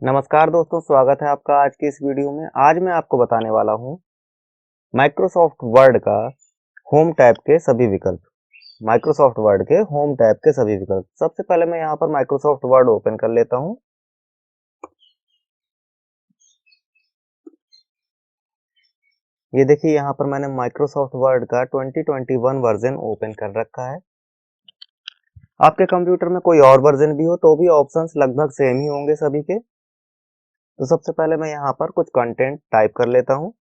नमस्कार दोस्तों, स्वागत है आपका आज की इस वीडियो में। आज मैं आपको बताने वाला हूं माइक्रोसॉफ्ट वर्ड का होम टैब के सभी विकल्प। माइक्रोसॉफ्ट वर्ड के होम टैब के सभी विकल्प। सबसे पहले मैं यहां पर माइक्रोसॉफ्ट वर्ड ओपन कर लेता हूं। ये देखिए, यहां पर मैंने माइक्रोसॉफ्ट वर्ड का 2021 वर्जन ओपन कर रखा है। आपके कंप्यूटर में कोई और वर्जन भी हो तो भी ऑप्शंस लगभग सेम ही होंगे सभी के। तो सबसे पहले मैं यहाँ पर कुछ कंटेंट टाइप कर लेता हूँ।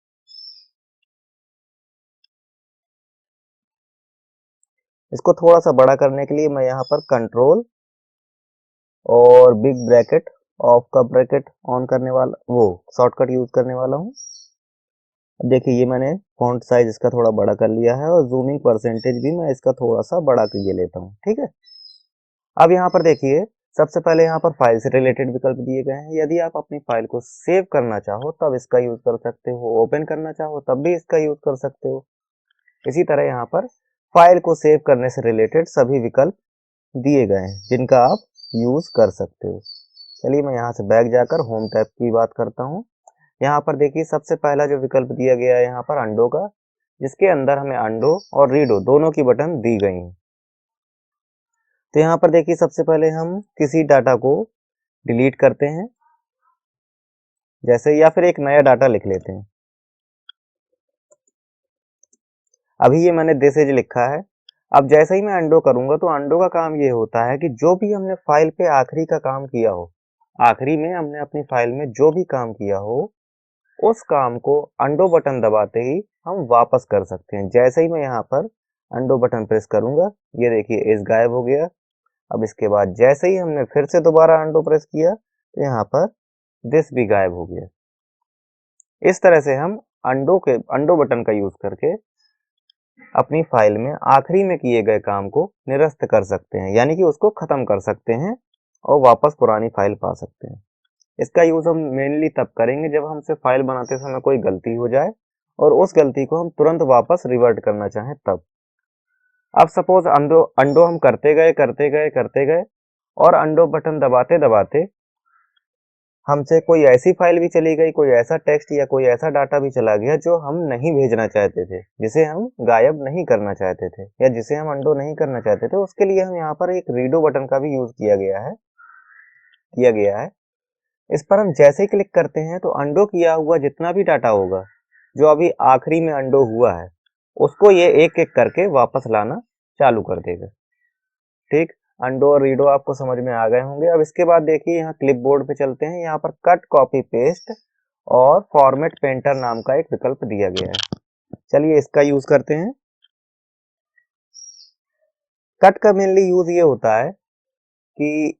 इसको थोड़ा सा बड़ा करने के लिए मैं यहाँ पर कंट्रोल और बिग ब्रैकेट ऑफ का ब्रैकेट ऑन करने वाला वो शॉर्टकट यूज करने वाला हूँ। अब देखिए, ये मैंने फॉन्ट साइज इसका थोड़ा बड़ा कर लिया है और जूमिंग परसेंटेज भी मैं इसका थोड़ा सा बड़ा कर लेता हूँ। ठीक है। अब यहाँ पर देखिए, सबसे पहले यहाँ पर फाइल से रिलेटेड विकल्प दिए गए हैं। यदि आप अपनी फाइल को सेव करना चाहो तब इसका यूज कर सकते हो, ओपन करना चाहो तब भी इसका यूज कर सकते हो। इसी तरह यहाँ पर फाइल को सेव करने से रिलेटेड सभी विकल्प दिए गए हैं जिनका आप यूज कर सकते हो। चलिए, मैं यहाँ से बैक जाकर होम टैब की बात करता हूँ। यहाँ पर देखिए, सबसे पहला जो विकल्प दिया गया है यहाँ पर अंडो का, जिसके अंदर हमें अंडो और रीडो दोनों की बटन दी गई हैं। तो यहाँ पर देखिए, सबसे पहले हम किसी डाटा को डिलीट करते हैं, जैसे, या फिर एक नया डाटा लिख लेते हैं। अभी ये मैंने दिस इज लिखा है। अब जैसे ही मैं अंडो करूंगा तो अंडो का काम ये होता है कि जो भी हमने फाइल पे आखिरी का काम किया हो, आखिरी में हमने अपनी फाइल में जो भी काम किया हो, उस काम को अंडो बटन दबाते ही हम वापस कर सकते हैं। जैसे ही मैं यहाँ पर अंडो बटन प्रेस करूंगा, ये देखिए इस गायब हो गया। अब इसके बाद जैसे ही हमने फिर से दोबारा अंडो प्रेस किया तो यहाँ पर दिस भी गायब हो गया। इस तरह से हम अंडो बटन का यूज करके अपनी फाइल में आखिरी में किए गए काम को निरस्त कर सकते हैं, यानी कि उसको खत्म कर सकते हैं और वापस पुरानी फाइल पा सकते हैं। इसका यूज हम मेनली तब करेंगे जब हमसे फाइल बनाते समय कोई गलती हो जाए और उस गलती को हम तुरंत वापस रिवर्ट करना चाहें तब। अब सपोज अंडो अंडो हम करते गए और अंडो बटन दबाते दबाते हमसे कोई ऐसी फाइल भी चली गई, कोई ऐसा टेक्स्ट या कोई ऐसा डाटा भी चला गया जो हम नहीं भेजना चाहते थे, जिसे हम गायब नहीं करना चाहते थे या जिसे हम अंडो नहीं करना चाहते थे। उसके लिए हम यहाँ पर एक रीडो बटन का भी यूज किया गया है। इस पर हम जैसे ही क्लिक करते हैं तो अंडो किया हुआ जितना भी डाटा होगा, जो अभी आखिरी में अंडो हुआ है, उसको ये एक एक करके वापस लाना चालू कर देगा। ठीक। अंडो और रीडो आपको समझ में आ गए होंगे। अब इसके बाद देखिए, यहाँ क्लिपबोर्ड पे चलते हैं। यहाँ पर कट, कॉपी, पेस्ट और फॉर्मेट पेंटर नाम का एक विकल्प दिया गया है। चलिए, इसका यूज करते हैं। कट का मेनली यूज ये होता है कि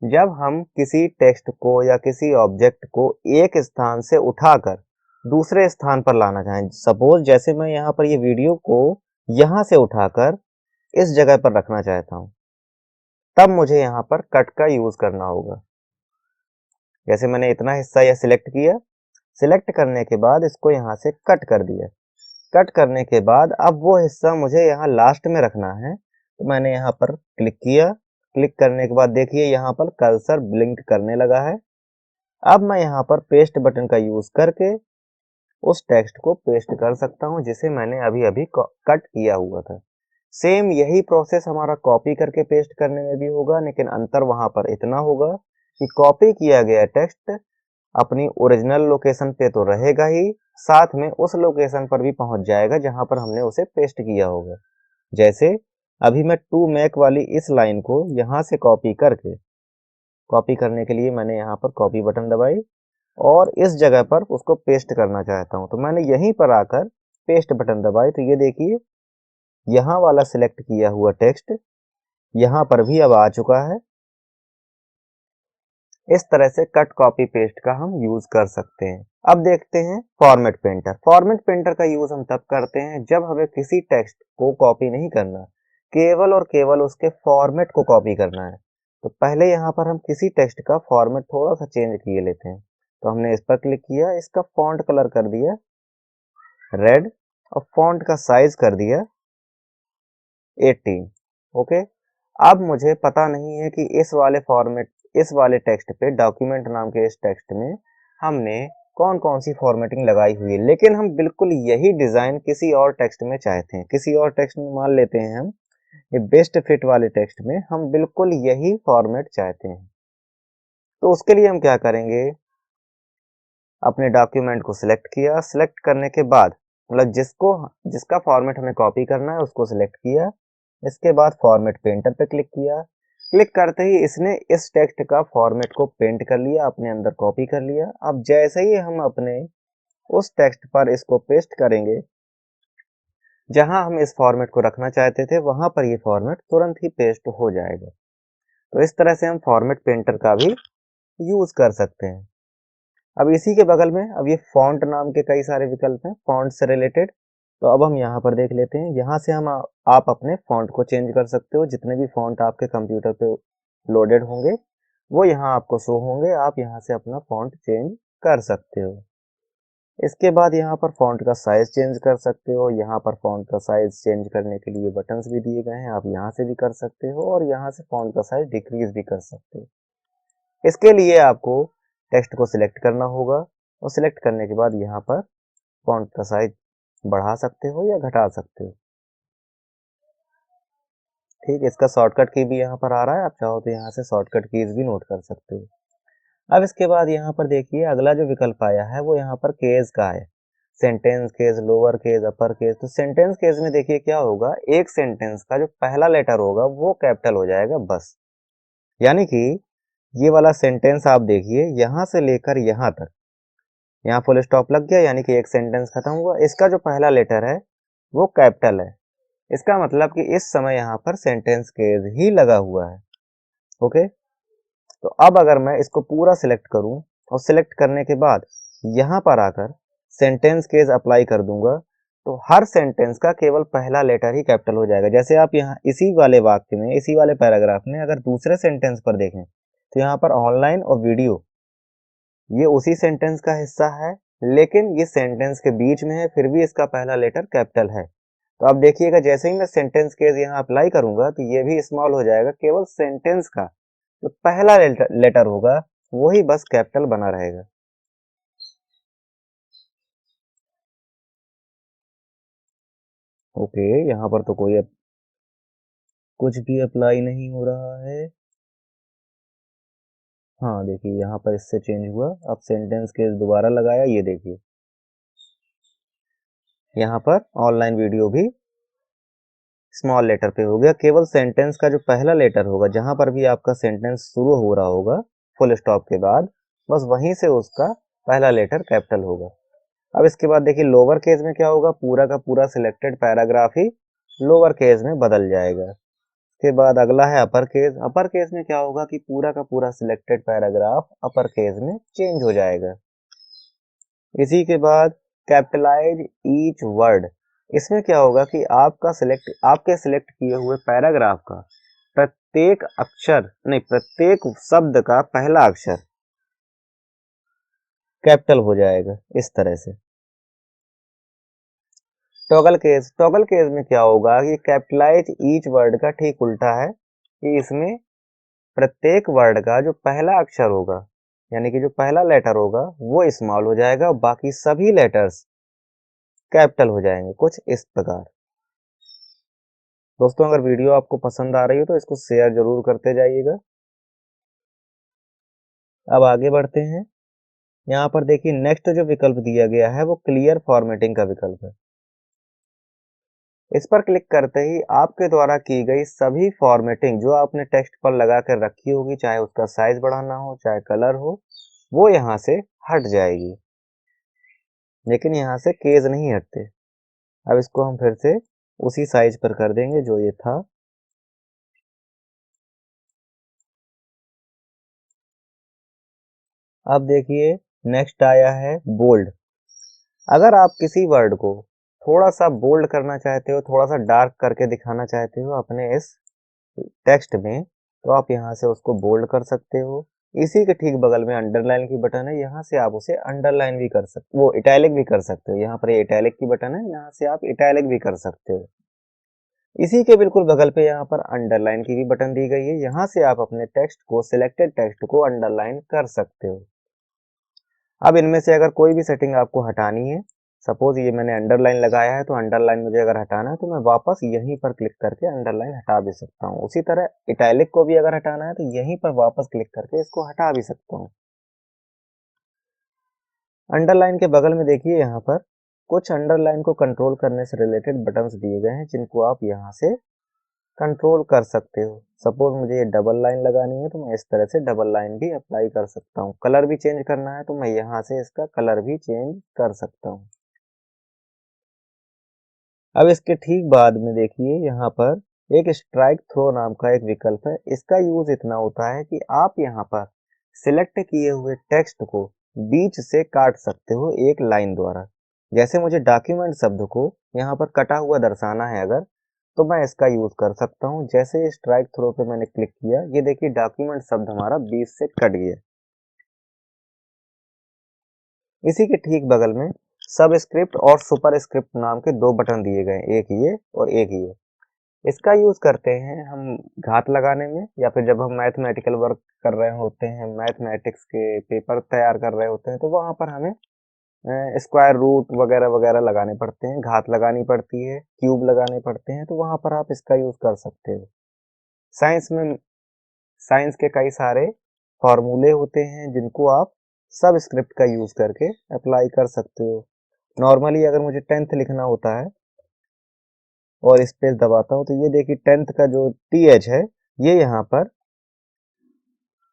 जब हम किसी टेक्स्ट को या किसी ऑब्जेक्ट को एक स्थान से उठाकर दूसरे स्थान पर लाना चाहें, सपोज जैसे मैं यहाँ पर ये वीडियो को यहाँ से उठाकर इस जगह पर रखना चाहता हूँ, तब मुझे यहाँ पर कट का यूज करना होगा। जैसे मैंने इतना हिस्सा यह सिलेक्ट किया, सिलेक्ट करने के बाद इसको यहाँ से कट कर दिया। कट करने के बाद अब वो हिस्सा मुझे यहाँ लास्ट में रखना है, तो मैंने यहाँ पर क्लिक किया। क्लिक करने के बाद देखिए, यहाँ पर कर्सर ब्लिंक करने लगा है। अब मैं यहाँ पर पेस्ट बटन का यूज करके उस टेक्स्ट को पेस्ट कर सकता हूँ जिसे मैंने अभी अभी कट किया हुआ था। सेम यही प्रोसेस हमारा कॉपी करके पेस्ट करने में भी होगा, लेकिन अंतर वहां पर इतना होगा कि कॉपी किया गया टेक्स्ट अपनी ओरिजिनल लोकेशन पे तो रहेगा ही, साथ में उस लोकेशन पर भी पहुंच जाएगा जहां पर हमने उसे पेस्ट किया होगा। जैसे अभी मैं टू मैक वाली इस लाइन को यहां से कॉपी करने के लिए मैंने यहाँ पर कॉपी बटन दबाई और इस जगह पर उसको पेस्ट करना चाहता हूँ, तो मैंने यहीं पर आकर पेस्ट बटन दबाई। तो ये देखिए, यहाँ वाला सिलेक्ट किया हुआ टेक्स्ट यहाँ पर भी अब आ चुका है। इस तरह से कट, कॉपी, पेस्ट का हम यूज कर सकते हैं। अब देखते हैं फॉर्मेट पेंटर। फॉर्मेट पेंटर का यूज हम तब करते हैं जब हमें किसी टेक्स्ट को कॉपी नहीं करना, केवल और केवल उसके फॉर्मेट को कॉपी करना है। तो पहले यहाँ पर हम किसी टेक्स्ट का फॉर्मेट थोड़ा सा चेंज किए लेते हैं। तो हमने इस पर क्लिक किया, इसका फॉन्ट कलर कर दिया रेड और फॉन्ट का साइज कर दिया 18। ओके। अब मुझे पता नहीं है कि इस वाले फॉर्मेट इस वाले टेक्स्ट पे, डॉक्यूमेंट नाम के इस टेक्स्ट में हमने कौन कौन सी फॉर्मेटिंग लगाई हुई है, लेकिन हम बिल्कुल यही डिजाइन किसी और टेक्स्ट में चाहते हैं। किसी और टेक्स्ट में मान लेते हैं हम, ये बेस्ट फिट वाले टेक्स्ट में हम बिल्कुल यही फॉर्मेट चाहते हैं। तो उसके लिए हम क्या करेंगे, अपने डॉक्यूमेंट को सिलेक्ट किया, सिलेक्ट करने के बाद मतलब जिसका फॉर्मेट हमें कॉपी करना है उसको सिलेक्ट किया, इसके बाद फॉर्मेट पेंटर पे क्लिक किया। क्लिक करते ही इसने इस टेक्स्ट का फॉर्मेट को पेंट कर लिया, अपने अंदर कॉपी कर लिया। अब जैसे ही हम अपने उस टेक्स्ट पर इसको पेस्ट करेंगे, जहां हम इस फॉर्मेट को रखना चाहते थे वहां पर ये फॉर्मेट तुरंत ही पेस्ट हो जाएगा। तो इस तरह से हम फॉर्मेट पेंटर का भी यूज कर सकते हैं। अब इसी के बगल में अब ये फॉन्ट नाम के कई सारे विकल्प हैं फॉन्ट से रिलेटेड। तो अब हम यहाँ पर देख लेते हैं, यहाँ से हम आप अपने फॉन्ट को चेंज कर सकते हो। जितने भी फॉन्ट आपके कंप्यूटर पे लोडेड होंगे वो यहाँ आपको शो होंगे, आप यहाँ से अपना फॉन्ट चेंज कर सकते हो। इसके बाद यहाँ पर फॉन्ट का साइज चेंज कर सकते हो। यहाँ पर फॉन्ट का साइज चेंज करने के लिए बटन्स भी दिए गए हैं, आप यहाँ से भी कर सकते हो और यहाँ से फॉन्ट का साइज डिक्रीज भी कर सकते हो। इसके लिए आपको टेक्स्ट को सिलेक्ट करना होगा और सिलेक्ट करने के बाद यहाँ पर फॉन्ट का साइज बढ़ा सकते हो या घटा सकते हो। ठीक, इसका शॉर्टकट की भी यहाँ पर आ रहा है, आप चाहो तो यहाँ से शॉर्टकट कीज भी नोट कर सकते हो। अब इसके बाद यहाँ पर देखिए अगला जो विकल्प आया है वो यहाँ पर केस का है, sentence case, lower case, upper case. तो सेंटेंस केस में देखिए क्या होगा, एक सेंटेंस का जो पहला लेटर होगा वो कैपिटल हो जाएगा बस। यानी कि ये वाला सेंटेंस आप देखिए यहाँ से लेकर यहाँ तक, यहाँ फुल स्टॉप लग गया यानी कि एक सेंटेंस खत्म हुआ। इसका जो पहला लेटर है वो कैपिटल है, इसका मतलब कि इस समय यहाँ पर सेंटेंस केस ही लगा हुआ है। ओके, तो अब अगर मैं इसको पूरा सिलेक्ट करूं और सिलेक्ट करने के बाद यहाँ पर आकर सेंटेंस केस अप्लाई कर दूंगा तो हर सेंटेंस का केवल पहला लेटर ही कैपिटल हो जाएगा। जैसे आप यहाँ इसी वाले वाक्य में, इसी वाले पैराग्राफ में अगर दूसरे सेंटेंस पर देखें तो यहाँ पर ऑनलाइन और वीडियो ये उसी सेंटेंस का हिस्सा है, लेकिन ये सेंटेंस के बीच में है, फिर भी इसका पहला लेटर कैपिटल है। तो अब देखिएगा जैसे ही मैं सेंटेंस केस यहाँ अप्लाई करूंगा तो ये भी स्मॉल हो जाएगा, केवल सेंटेंस का जो पहला लेटर होगा वही बस कैपिटल बना रहेगा। ओके, यहाँ पर तो कुछ भी अप्लाई नहीं हो रहा है। हाँ देखिए यहाँ पर इससे चेंज हुआ। अब सेंटेंस केस दोबारा लगाया, ये देखिए यहाँ पर ऑनलाइन वीडियो भी स्मॉल लेटर पे हो गया। केवल सेंटेंस का जो पहला लेटर होगा, जहां पर भी आपका सेंटेंस शुरू हो रहा होगा फुल स्टॉप के बाद, बस वहीं से उसका पहला लेटर कैपिटल होगा। अब इसके बाद देखिए लोअर केस में क्या होगा, पूरा का पूरा सिलेक्टेड पैराग्राफ ही लोअर केस में बदल जाएगा। इसके बाद अगला है अपर केस। अपर केस में क्या होगा कि पूरा का पूरा सिलेक्टेड पैराग्राफ अपर केस में चेंज हो जाएगा। इसी के बाद कैपिटलाइज ईच वर्ड। इसमें क्या होगा कि आपके सिलेक्ट किए हुए पैराग्राफ का प्रत्येक अक्षर नहीं, प्रत्येक शब्द का पहला अक्षर कैपिटल हो जाएगा इस तरह से। टॉगल केस में क्या होगा कि कैपिटलाइज ईच वर्ड का ठीक उल्टा है, कि इसमें प्रत्येक वर्ड का जो पहला अक्षर होगा यानी कि जो पहला लेटर होगा वो स्मॉल हो जाएगा, बाकी सभी लेटर्स कैपिटल हो जाएंगे, कुछ इस प्रकार। दोस्तों अगर वीडियो आपको पसंद आ रही हो तो इसको शेयर जरूर करते जाइएगा। अब आगे बढ़ते हैं। यहाँ पर देखिए नेक्स्ट जो विकल्प दिया गया है वो क्लियर फॉर्मेटिंग का विकल्प है। इस पर क्लिक करते ही आपके द्वारा की गई सभी फॉर्मेटिंग जो आपने टेक्स्ट पर लगा कर रखी होगी, चाहे उसका साइज बढ़ाना हो चाहे कलर हो, वो यहाँ से हट जाएगी, लेकिन यहाँ से केस नहीं हटते। अब इसको हम फिर से उसी साइज पर कर देंगे जो ये था। अब देखिए नेक्स्ट आया है बोल्ड। अगर आप किसी वर्ड को थोड़ा सा बोल्ड करना चाहते हो, थोड़ा सा डार्क करके दिखाना चाहते हो अपने इस टेक्स्ट में, तो आप यहाँ से उसको बोल्ड कर सकते हो। इसी के ठीक बगल में अंडरलाइन की बटन है, यहाँ से आप उसे अंडरलाइन भी कर सकते, वो इटैलिक भी कर सकते हो। यहाँ पर ये इटैलिक की बटन है, यहाँ से आप इटैलिक भी कर सकते हो। इसी के बिल्कुल बगल पे यहाँ पर अंडरलाइन की भी बटन दी गई है। यहाँ से आप अपने टेक्स्ट को, सिलेक्टेड टेक्स्ट को अंडरलाइन कर सकते हो। अब इनमें से अगर कोई भी सेटिंग आपको हटानी है, सपोज ये मैंने अंडरलाइन लगाया है, तो अंडरलाइन मुझे अगर हटाना है तो मैं वापस यहीं पर क्लिक करके अंडरलाइन हटा भी सकता हूँ। उसी तरह इटैलिक को भी अगर हटाना है तो यहीं पर वापस क्लिक करके इसको हटा भी सकता हूँ। अंडरलाइन के बगल में देखिए यहाँ पर कुछ अंडरलाइन को कंट्रोल करने से रिलेटेड बटन्स दिए गए हैं, जिनको आप यहाँ से कंट्रोल कर सकते हो। सपोज मुझे ये डबल लाइन लगानी है तो मैं इस तरह से डबल लाइन भी अप्लाई कर सकता हूँ। कलर भी चेंज करना है तो मैं यहाँ से इसका कलर भी चेंज कर सकता हूँ। अब इसके ठीक बाद में देखिए यहाँ पर एक स्ट्राइक थ्रो नाम का एक विकल्प है। इसका यूज इतना होता है कि आप यहाँ पर सिलेक्ट किए हुए टेक्स्ट को बीच से काट सकते हो एक लाइन द्वारा। जैसे मुझे डॉक्यूमेंट शब्द को यहाँ पर कटा हुआ दर्शाना है अगर, तो मैं इसका यूज कर सकता हूँ। जैसे स्ट्राइक थ्रो पे मैंने क्लिक किया, ये देखिए डॉक्यूमेंट शब्द हमारा बीच से कट गया। इसी के ठीक बगल में सब स्क्रिप्ट और सुपर स्क्रिप्ट नाम के दो बटन दिए गए, एक ये और एक ये। इसका यूज करते हैं हम घात लगाने में, या फिर जब हम मैथमेटिकल वर्क कर रहे होते हैं, मैथमेटिक्स के पेपर तैयार कर रहे होते हैं, तो वहां पर हमें स्क्वायर रूट वगैरह वगैरह लगाने पड़ते हैं, घात लगानी पड़ती है, क्यूब लगाने पड़ते हैं, तो वहां पर आप इसका यूज कर सकते हो। साइंस में, साइंस के कई सारे फॉर्मूले होते हैं जिनको आप सब स्क्रिप्ट का यूज करके अप्लाई कर सकते हो। नॉर्मली अगर मुझे 10th लिखना होता है और स्पेस दबाता हूँ, तो ये देखिए 10th का जो TH है ये यहाँ पर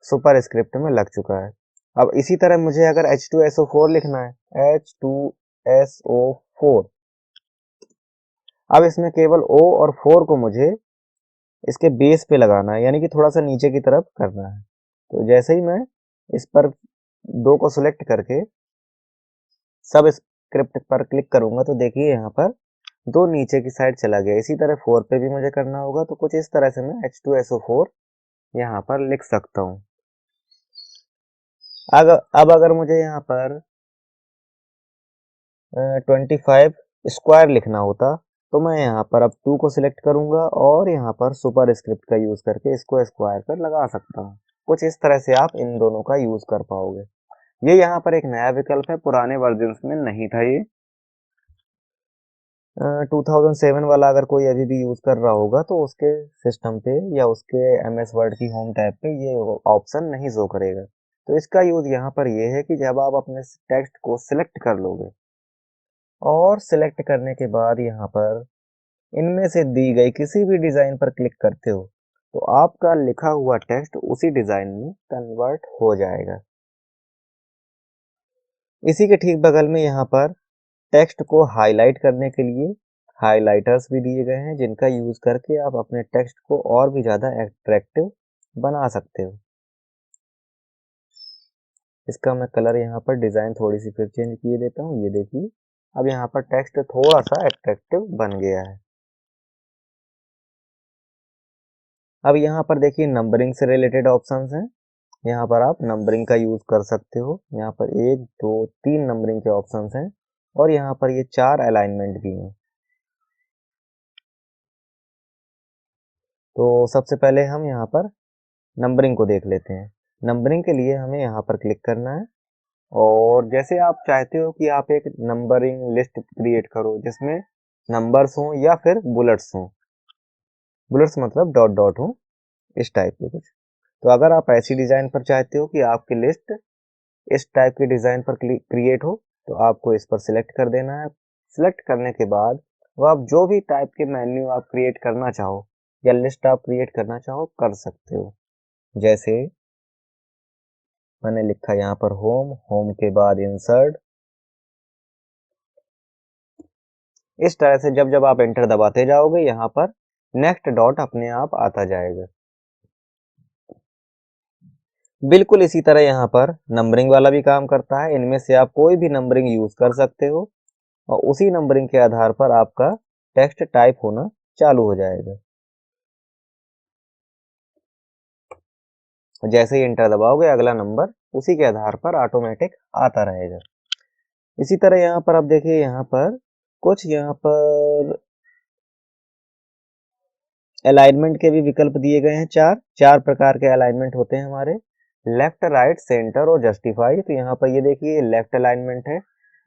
सुपर स्क्रिप्ट में लग चुका है। अब इसी तरह मुझे अगर H2SO4 लिखना है, H2SO4, अब इसमें केवल O और 4 को मुझे इसके बेस पे लगाना है, यानी कि थोड़ा सा नीचे की तरफ करना है। तो जैसे ही मैं इस पर दो को सिलेक्ट करके सब स्क्रिप्ट पर क्लिक करूंगा, तो देखिए यहाँ पर दो नीचे की साइड चला गया। इसी तरह 4 पे भी मुझे करना होगा, तो कुछ इस तरह से मैं H2SO4 यहाँ पर लिख सकता हूँ। अब अगर मुझे यहाँ पर 25 स्क्वायर लिखना होता, तो मैं यहाँ पर अब 2 को सिलेक्ट करूंगा और यहाँ पर सुपर स्क्रिप्ट का यूज करके इसको स्क्वायर पर लगा सकता हूँ। कुछ इस तरह से आप इन दोनों का यूज कर पाओगे। ये यहाँ पर एक नया विकल्प है, पुराने वर्जन में नहीं था ये। 2007 वाला अगर कोई अभी भी यूज कर रहा होगा तो उसके सिस्टम पे या उसके MS वर्ड की होम टैब पे ये ऑप्शन नहीं शो करेगा। तो इसका यूज यहाँ पर ये है कि जब आप अपने टेक्स्ट को सिलेक्ट कर लोगे और सिलेक्ट करने के बाद यहाँ पर इनमें से दी गई किसी भी डिजाइन पर क्लिक करते हो, तो आपका लिखा हुआ टेक्स्ट उसी डिजाइन में कन्वर्ट हो जाएगा। इसी के ठीक बगल में यहाँ पर टेक्स्ट को हाईलाइट करने के लिए हाइलाइटर्स भी दिए गए हैं, जिनका यूज करके आप अपने टेक्स्ट को और भी ज्यादा अट्रैक्टिव बना सकते हो। इसका मैं कलर यहाँ पर डिजाइन थोड़ी सी फिर चेंज किए देता हूँ। ये देखिए अब यहाँ पर टेक्स्ट थोड़ा सा अट्रैक्टिव बन गया है। अब यहाँ पर देखिए नंबरिंग से रिलेटेड ऑप्शंस हैं। यहाँ पर आप नंबरिंग का यूज कर सकते हो। यहाँ पर 1 2 3 नंबरिंग के ऑप्शंस हैं और यहाँ पर ये 4 अलाइनमेंट भी हैं। तो सबसे पहले हम यहाँ पर नंबरिंग को देख लेते हैं। नंबरिंग के लिए हमें यहाँ पर क्लिक करना है और जैसे आप चाहते हो कि आप एक नंबरिंग लिस्ट क्रिएट करो जिसमें नंबर्स हों या फिर बुलेट्स हों। बुलेट्स मतलब डॉट डॉट हो, इस टाइप के कुछ। तो अगर आप ऐसी डिजाइन पर चाहते हो कि आपकी लिस्ट इस टाइप के डिजाइन पर क्रिएट हो, तो आपको इस पर सिलेक्ट कर देना है। सिलेक्ट करने के बाद वो आप जो भी टाइप के मेन्यू आप क्रिएट करना चाहो या लिस्ट आप क्रिएट करना चाहो कर सकते हो। जैसे मैंने लिखा यहाँ पर होम, होम के बाद इंसर्ट। इस तरह से जब जब आप एंटर दबाते जाओगे यहाँ पर नेक्स्ट डॉट अपने आप आता जाएगा। बिल्कुल इसी तरह यहाँ पर नंबरिंग वाला भी काम करता है। इनमें से आप कोई भी नंबरिंग यूज कर सकते हो और उसी नंबरिंग के आधार पर आपका टेक्स्ट टाइप होना चालू हो जाएगा। जैसे ही एंटर दबाओगे अगला नंबर उसी के आधार पर ऑटोमेटिक आता रहेगा। इसी तरह यहाँ पर आप देखिए यहाँ पर कुछ यहाँ पर अलाइनमेंट के भी विकल्प दिए गए हैं चार प्रकार के अलाइनमेंट होते हैं हमारे, लेफ्ट, राइट, सेंटर और जस्टिफाई। तो यहाँ पर ये देखिए लेफ्ट अलाइनमेंट है।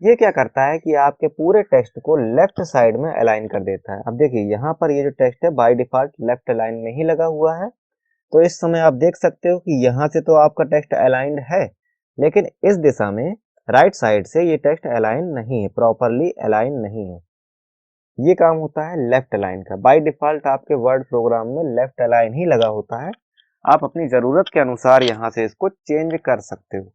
ये क्या करता है कि आपके पूरे टेक्स्ट को लेफ्ट साइड में अलाइन कर देता है। अब देखिए यहाँ पर ये जो टेक्स्ट है बाय डिफॉल्ट लेफ्ट अलाइन में ही लगा हुआ है। तो इस समय आप देख सकते हो कि यहाँ से तो आपका टेक्स्ट अलाइंड है, लेकिन इस दिशा में राइट साइड से ये टेक्स्ट अलाइन नहीं है, प्रॉपरली अलाइन नहीं है। ये काम होता है लेफ्ट अलाइन का। बाय डिफॉल्ट आपके वर्ड प्रोग्राम में लेफ्ट अलाइन ही लगा होता है। आप अपनी जरूरत के अनुसार यहाँ से इसको चेंज कर सकते हो।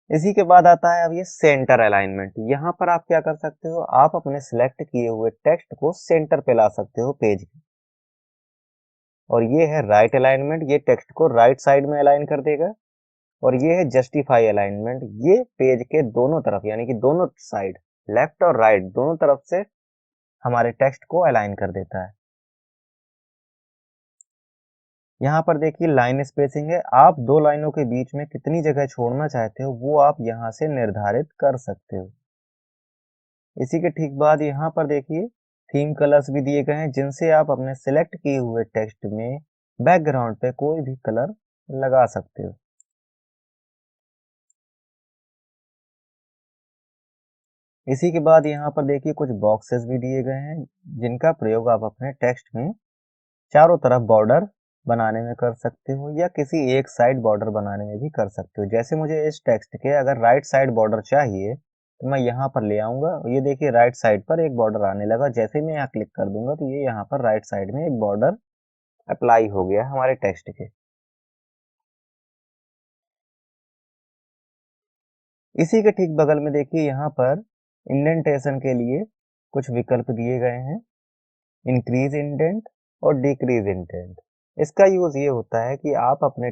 इसी के बाद आता है अब ये सेंटर अलाइनमेंट। यहाँ पर आप क्या कर सकते हो, आप अपने सिलेक्ट किए हुए टेक्स्ट को सेंटर पे ला सकते हो पेज के। और ये है राइट अलाइनमेंट, ये टेक्स्ट को राइट साइड में अलाइन कर देगा। और ये है जस्टिफाई अलाइनमेंट, ये पेज के दोनों तरफ यानी कि दोनों साइड लेफ्ट और राइट दोनों तरफ से हमारे टेक्स्ट को अलाइन कर देता है। यहाँ पर देखिए लाइन स्पेसिंग है, आप दो लाइनों के बीच में कितनी जगह छोड़ना चाहते हो वो आप यहाँ से निर्धारित कर सकते हो। इसी के ठीक बाद यहाँ पर देखिए थीम कलर्स भी दिए गए हैं, जिनसे आप अपने सिलेक्ट किए हुए टेक्स्ट में बैकग्राउंड पे कोई भी कलर लगा सकते हो। इसी के बाद यहाँ पर देखिए कुछ बॉक्सेस भी दिए गए हैं, जिनका प्रयोग आप अपने टेक्स्ट में चारों तरफ बॉर्डर बनाने में कर सकते हो या किसी एक साइड बॉर्डर बनाने में भी कर सकते हो। जैसे मुझे इस टेक्स्ट के अगर राइट साइड बॉर्डर चाहिए तो मैं यहाँ पर ले आऊंगा, ये देखिए राइट साइड पर एक बॉर्डर आने लगा। जैसे मैं यहाँ क्लिक कर दूंगा तो ये यहाँ पर राइट साइड में एक बॉर्डर अप्लाई हो गया हमारे टेक्स्ट के। इसी के ठीक बगल में देखिए यहाँ पर इंडेंटेशन के लिए कुछ विकल्प दिए गए हैं, इंक्रीज इंडेंट और डिक्रीज इंडेंट। इसका यूज ये होता है कि आप अपने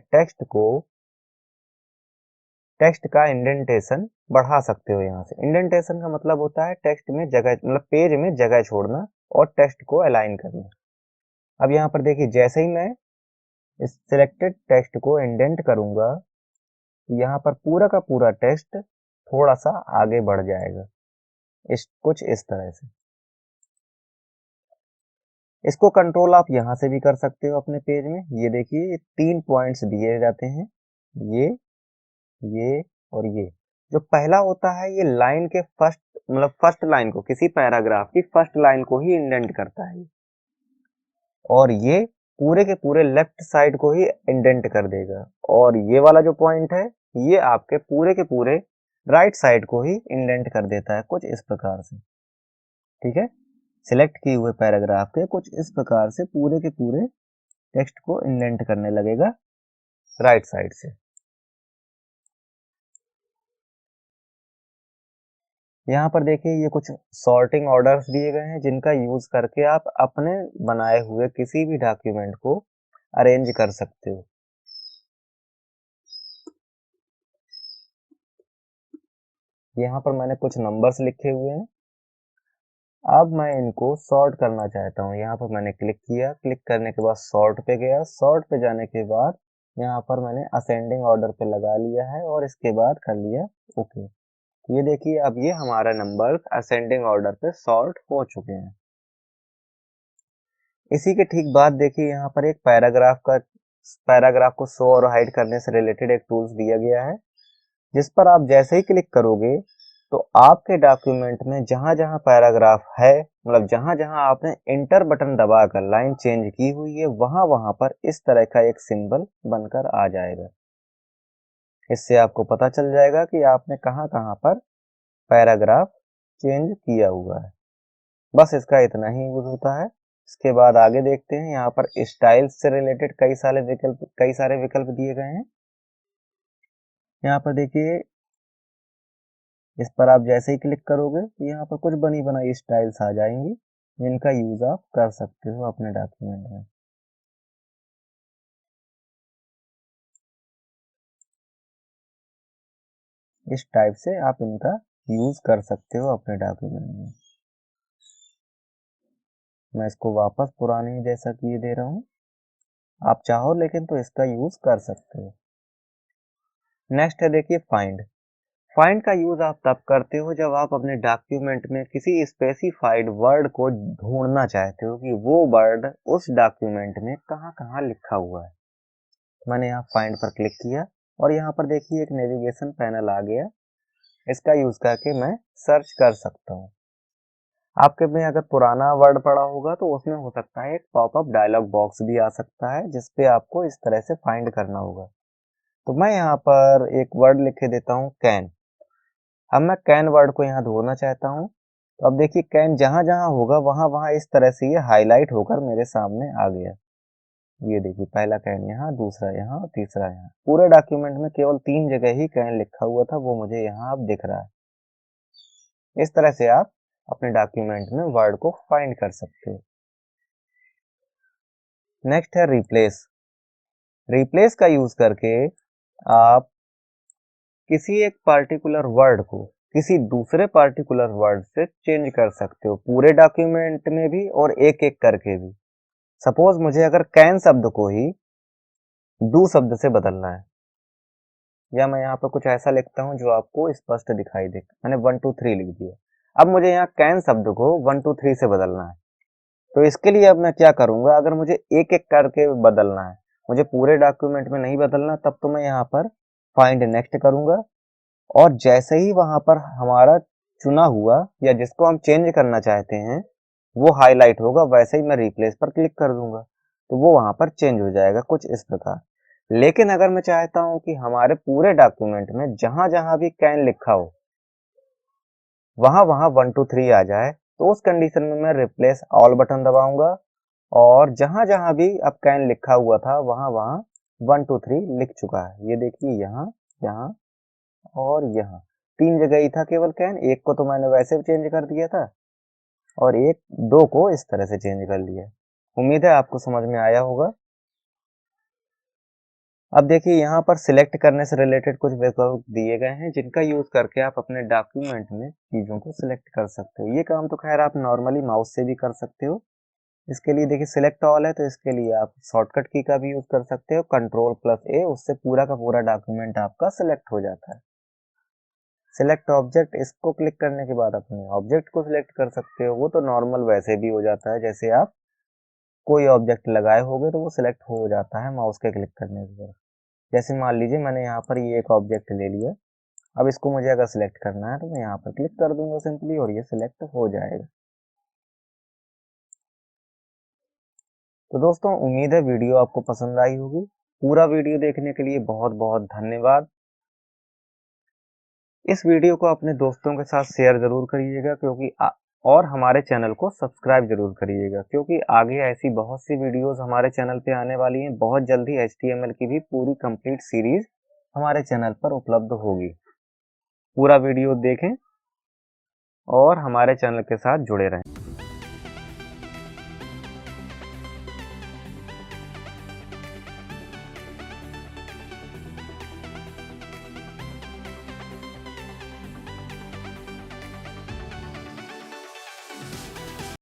टेक्स्ट का इंडेंटेशन बढ़ा सकते हो। यहाँ से इंडेंटेशन का मतलब होता है टेक्स्ट में जगह, मतलब पेज में जगह छोड़ना और टेक्स्ट को अलाइन करना। अब यहाँ पर देखिए जैसे ही मैं इस सिलेक्टेड टेक्स्ट को इंडेंट करूंगा तो यहाँ पर पूरा का पूरा टेक्स्ट थोड़ा सा आगे बढ़ जाएगा, कुछ इस तरह से। इसको कंट्रोल आप यहाँ से भी कर सकते हो अपने पेज में। ये देखिए 3 पॉइंट्स दिए जाते हैं, ये ये और ये। जो पहला होता है ये लाइन के फर्स्ट, मतलब फर्स्ट लाइन को, किसी पैराग्राफ की फर्स्ट लाइन को ही इंडेंट करता है। और ये पूरे के पूरे लेफ्ट साइड को ही इंडेंट कर देगा। और ये वाला जो पॉइंट है ये आपके पूरे के पूरे राइट साइड को ही इंडेंट कर देता है, कुछ इस प्रकार से। ठीक है, सिलेक्ट किए हुए पैराग्राफ के कुछ इस प्रकार से पूरे के पूरे टेक्स्ट को इंडेंट करने लगेगा राइट साइड से। यहाँ पर देखिए ये कुछ सॉर्टिंग ऑर्डर्स दिए गए हैं, जिनका यूज करके आप अपने बनाए हुए किसी भी डॉक्यूमेंट को अरेंज कर सकते हो। यहाँ पर मैंने कुछ नंबर्स लिखे हुए हैं, अब मैं इनको सॉर्ट करना चाहता हूँ। यहाँ पर मैंने क्लिक किया, क्लिक करने के बाद सॉर्ट पे गया, सॉर्ट पे जाने के बाद यहाँ पर मैंने असेंडिंग ऑर्डर पे लगा लिया है और इसके बाद कर लिया ओके। ये देखिए अब ये हमारा नंबर असेंडिंग ऑर्डर पे सॉर्ट हो चुके हैं। इसी के ठीक बाद देखिए यहाँ पर एक पैराग्राफ को शो और हाइड करने से रिलेटेड एक टूल्स दिया गया है, जिस पर आप जैसे ही क्लिक करोगे तो आपके डॉक्यूमेंट में जहां जहां पैराग्राफ है, मतलब जहां जहां आपने इंटर बटन दबाकर लाइन चेंज की हुई है, वहां वहां पर इस तरह का एक सिंबल बनकर आ जाएगा। इससे आपको पता चल जाएगा कि आपने कहां कहां पर पैराग्राफ चेंज किया हुआ है। बस इसका इतना ही यूज होता है। इसके बाद आगे देखते हैं, यहाँ पर स्टाइल्स से रिलेटेड कई सारे विकल्प दिए गए हैं। यहाँ पर देखिए इस पर आप जैसे ही क्लिक करोगे तो यहाँ पर कुछ बनी बनाई स्टाइल्स आ जाएंगी, जिनका यूज आप कर सकते हो अपने डॉक्यूमेंट में। इस टाइप से आप इनका यूज कर सकते हो अपने डॉक्यूमेंट में। मैं इसको वापस पुराने जैसा किए दे रहा हूँ, आप चाहो लेकिन तो इसका यूज कर सकते हो। नेक्स्ट है देखिए फाइंड। फाइंड का यूज आप तब करते हो जब आप अपने डॉक्यूमेंट में किसी स्पेसिफाइड वर्ड को ढूंढना चाहते हो कि वो वर्ड उस डॉक्यूमेंट में कहाँ कहाँ लिखा हुआ है। मैंने यहाँ फाइंड पर क्लिक किया और यहाँ पर देखिए एक नेविगेशन पैनल आ गया। इसका यूज करके मैं सर्च कर सकता हूँ। आपके में अगर पुराना वर्ड पड़ा होगा तो उसमें हो सकता है एक पॉपअप डायलॉग बॉक्स भी आ सकता है जिसपे आपको इस तरह से फाइंड करना होगा। तो मैं यहाँ पर एक वर्ड लिख के देता हूँ कैन। अब मैं कैन वर्ड को यहाँ ढूंढना चाहता हूँ। तो अब देखिए कैन जहां जहां होगा वहां वहां इस तरह से ये हाईलाइट होकर मेरे सामने आ गया। ये देखिए पहला कैन यहाँ, दूसरा यहाँ और तीसरा यहाँ। पूरे डॉक्यूमेंट में केवल 3 जगह ही कैन लिखा हुआ था, वो मुझे यहाँ अब दिख रहा है। इस तरह से आप अपने डॉक्यूमेंट में वर्ड को फाइंड कर सकते हो। नेक्स्ट है रिप्लेस। रिप्लेस का यूज करके आप किसी एक पार्टिकुलर वर्ड को किसी दूसरे पार्टिकुलर वर्ड से चेंज कर सकते हो, पूरे डॉक्यूमेंट में भी और एक एक करके भी। सपोज मुझे अगर कैन शब्द को ही डू शब्द से बदलना है, या मैं यहाँ पर कुछ ऐसा लिखता हूँ जो आपको स्पष्ट दिखाई दे। मैंने 1 2 3 लिख दिया। अब मुझे यहाँ कैन शब्द को 1 2 3 से बदलना है। तो इसके लिए अब मैं क्या करूंगा, अगर मुझे एक एक करके बदलना है, मुझे पूरे डॉक्यूमेंट में नहीं बदलना, तब तो मैं यहाँ पर फाइंड नेक्स्ट करूंगा और जैसे ही वहां पर हमारा चुना हुआ या जिसको हम चेंज करना चाहते हैं वो हाईलाइट होगा, वैसे ही मैं रिप्लेस पर क्लिक कर दूंगा तो वो वहां पर चेंज हो जाएगा, कुछ इस प्रकार। लेकिन अगर मैं चाहता हूं कि हमारे पूरे डॉक्यूमेंट में जहां जहां भी कैन लिखा हो वहां वहां 1 2 3 आ जाए, तो उस कंडीशन में मैं रिप्लेस ऑल बटन दबाऊंगा और जहां जहां भी अब कैन लिखा हुआ था वहां वहां 1 2 3 लिख चुका है। ये देखिए यहाँ, यहाँ और यहाँ 3 जगह ही था केवल कैन। एक को तो मैंने वैसे भी चेंज कर दिया था और एक दो को इस तरह से चेंज कर लिया। उम्मीद है आपको समझ में आया होगा। अब देखिए यहाँ पर सिलेक्ट करने से रिलेटेड कुछ विकल्प दिए गए हैं जिनका यूज करके आप अपने डॉक्यूमेंट में चीजों को सिलेक्ट कर सकते हो। ये काम तो खैर आप नॉर्मली माउस से भी कर सकते हो। इसके लिए देखिए सिलेक्ट ऑल है तो इसके लिए आप शॉर्टकट की का भी यूज कर सकते हो, कंट्रोल+A, उससे पूरा का पूरा डॉक्यूमेंट आपका सिलेक्ट हो जाता है। सिलेक्ट ऑब्जेक्ट, इसको क्लिक करने के बाद अपने ऑब्जेक्ट को सिलेक्ट कर सकते हो। वो तो नॉर्मल वैसे भी हो जाता है, जैसे आप कोई ऑब्जेक्ट लगाए होगे तो वो सिलेक्ट हो जाता है माउस के क्लिक करने के बाद। जैसे मान लीजिए मैंने यहाँ पर ये एक ऑब्जेक्ट ले लिया। अब इसको मुझे अगर सिलेक्ट करना है तो मैं यहाँ पर क्लिक कर दूंगा सिंपली और ये सिलेक्ट हो जाएगा। तो दोस्तों उम्मीद है वीडियो आपको पसंद आई होगी। पूरा वीडियो देखने के लिए बहुत बहुत धन्यवाद। इस वीडियो को अपने दोस्तों के साथ शेयर जरूर करिएगा और हमारे चैनल को सब्सक्राइब जरूर करिएगा, क्योंकि आगे ऐसी बहुत सी वीडियोस हमारे चैनल पे आने वाली हैं। बहुत जल्दी HTML की भी पूरी कंप्लीट सीरीज हमारे चैनल पर उपलब्ध होगी। पूरा वीडियो देखें और हमारे चैनल के साथ जुड़े रहें।